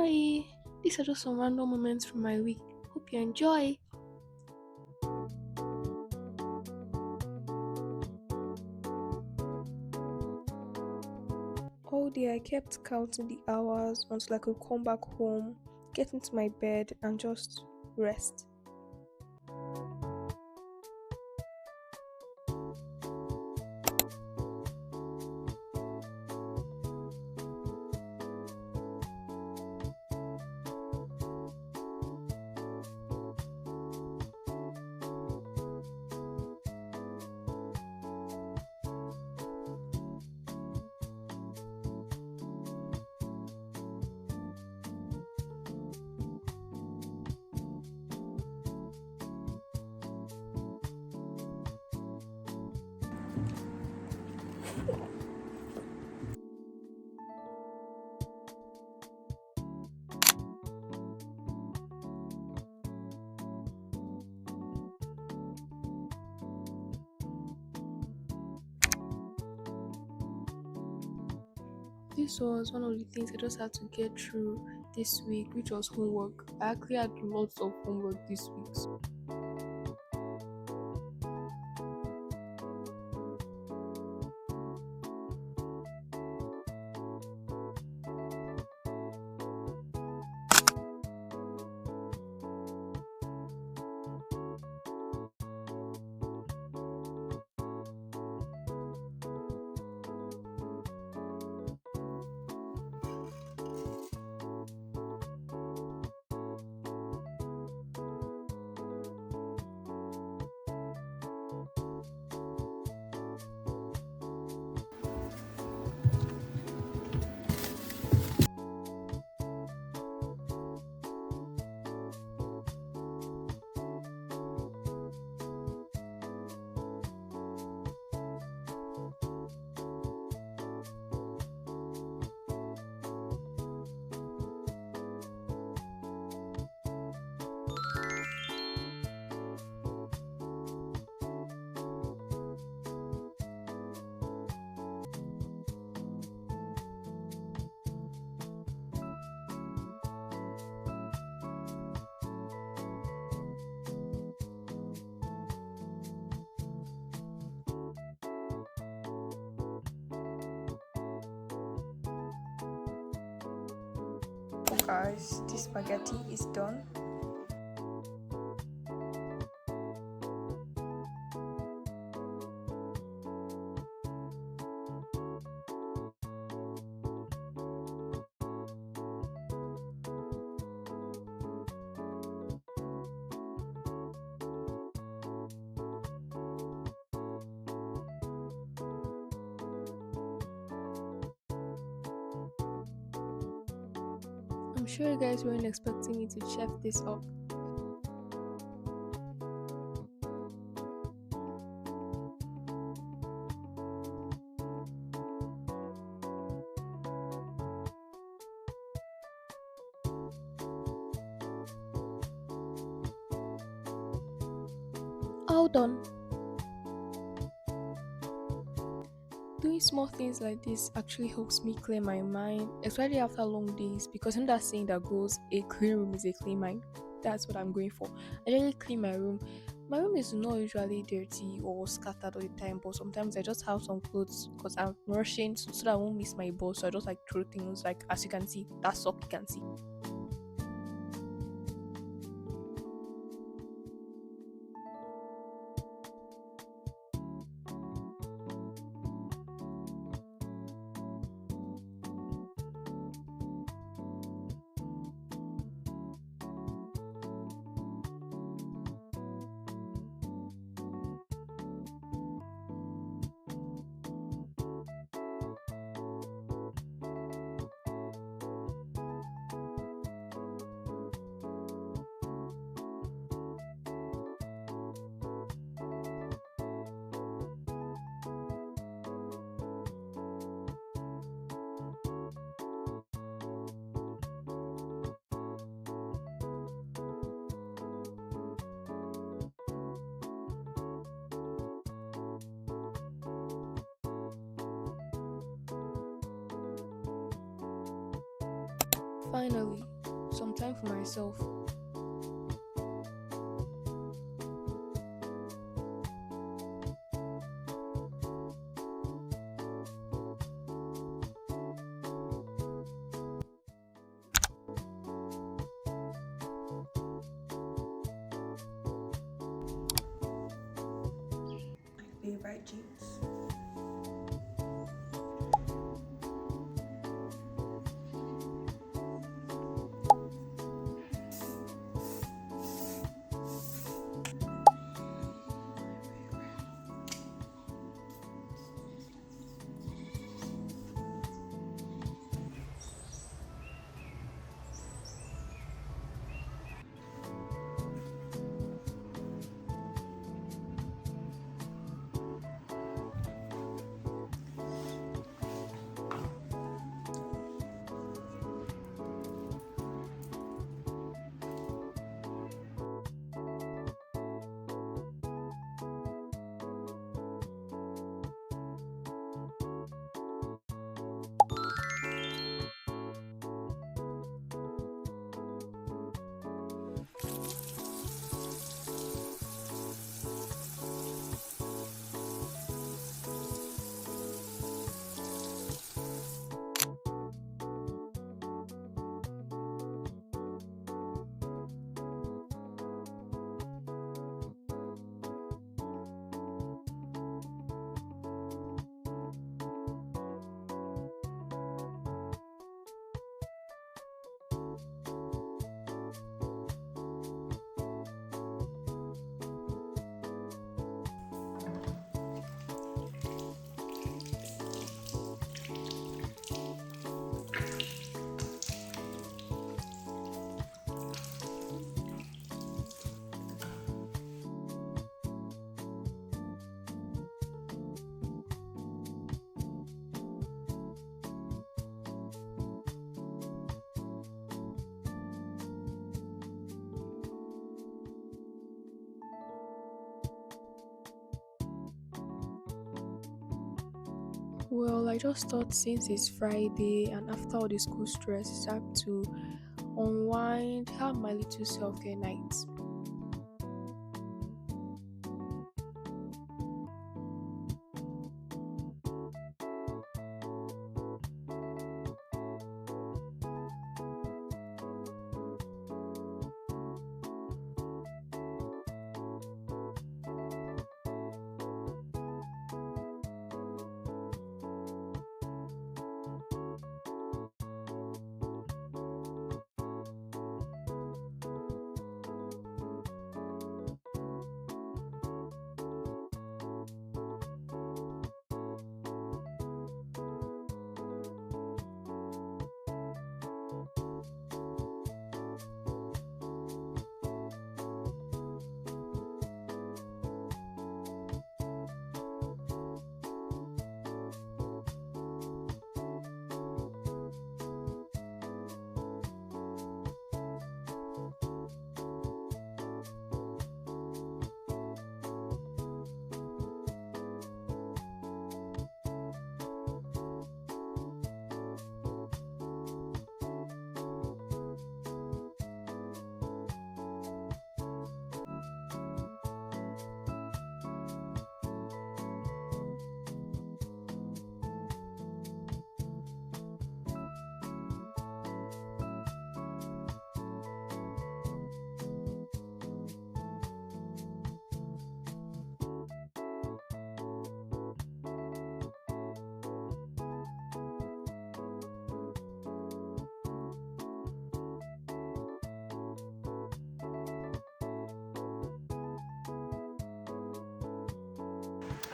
Hi, these are just some random moments from my week. Hope you enjoy. All day I kept counting the hours until I could come back home, get into my bed, and just rest. This was one of the things I just had to get through this week, which was homework. I actually had lots of homework this week. Oh guys, this spaghetti is done. I'm sure you guys weren't expecting me to chef this up. All done. Doing small things like this actually helps me clear my mind, especially after long days, because in that saying that goes, a clean room is a clean mind. That's what I'm going for. I usually clean my room. My room is not usually dirty or scattered all the time, but sometimes I just have some clothes because I'm rushing so that I won't miss my bus. So I just like throw things like, as you can see, that sock you can see. Finally, some time for myself. Favorite jeans. Well, I just thought since it's Friday and after all the school stress, it's time to unwind, have my little self care night.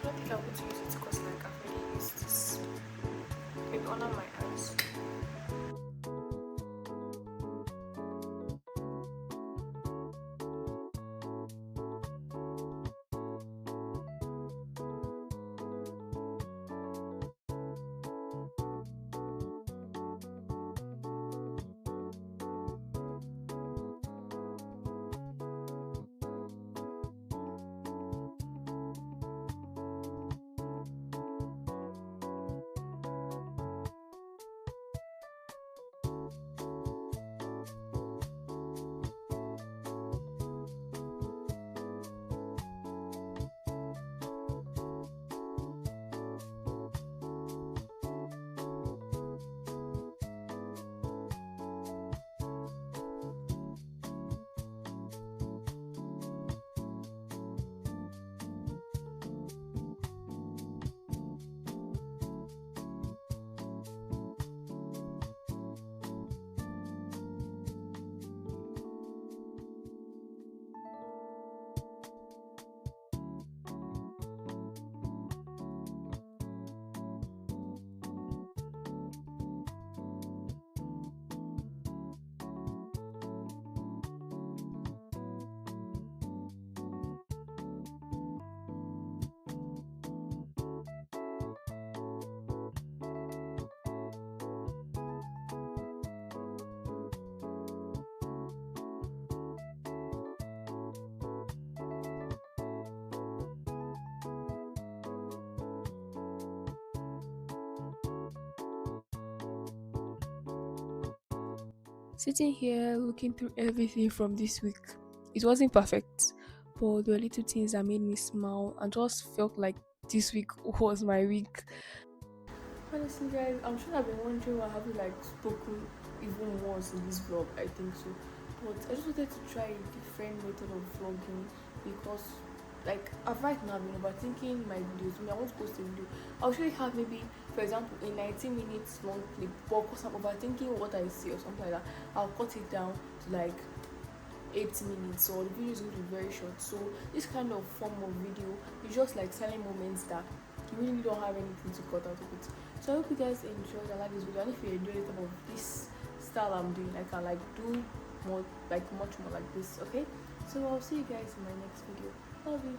I don't think I want to use it because like I've already used this. Maybe under my eyes. sitting here looking through everything from this week. It wasn't perfect, but there were little things that made me smile and just felt like this week was my week. Honestly, guys, I'm sure I've been wondering why I haven't like spoken even once in this vlog. I think so, but I just wanted to try a different method of vlogging because, like, I've right now been overthinking my videos. When I want to post a video, I'll usually have maybe, for example, a 19 minutes long clip, but because I'm overthinking what I see or something like that, I'll cut it down to like 8 minutes, so the video is going to be very short. So this kind of form of video is just like silent moments that you really don't have anything to cut out of it. So I hope you guys enjoyed and like this video, and if you enjoyed it of this style I'm doing, I can like do more, like much more like this. Okay, so I'll see you guys in my next video. Love you.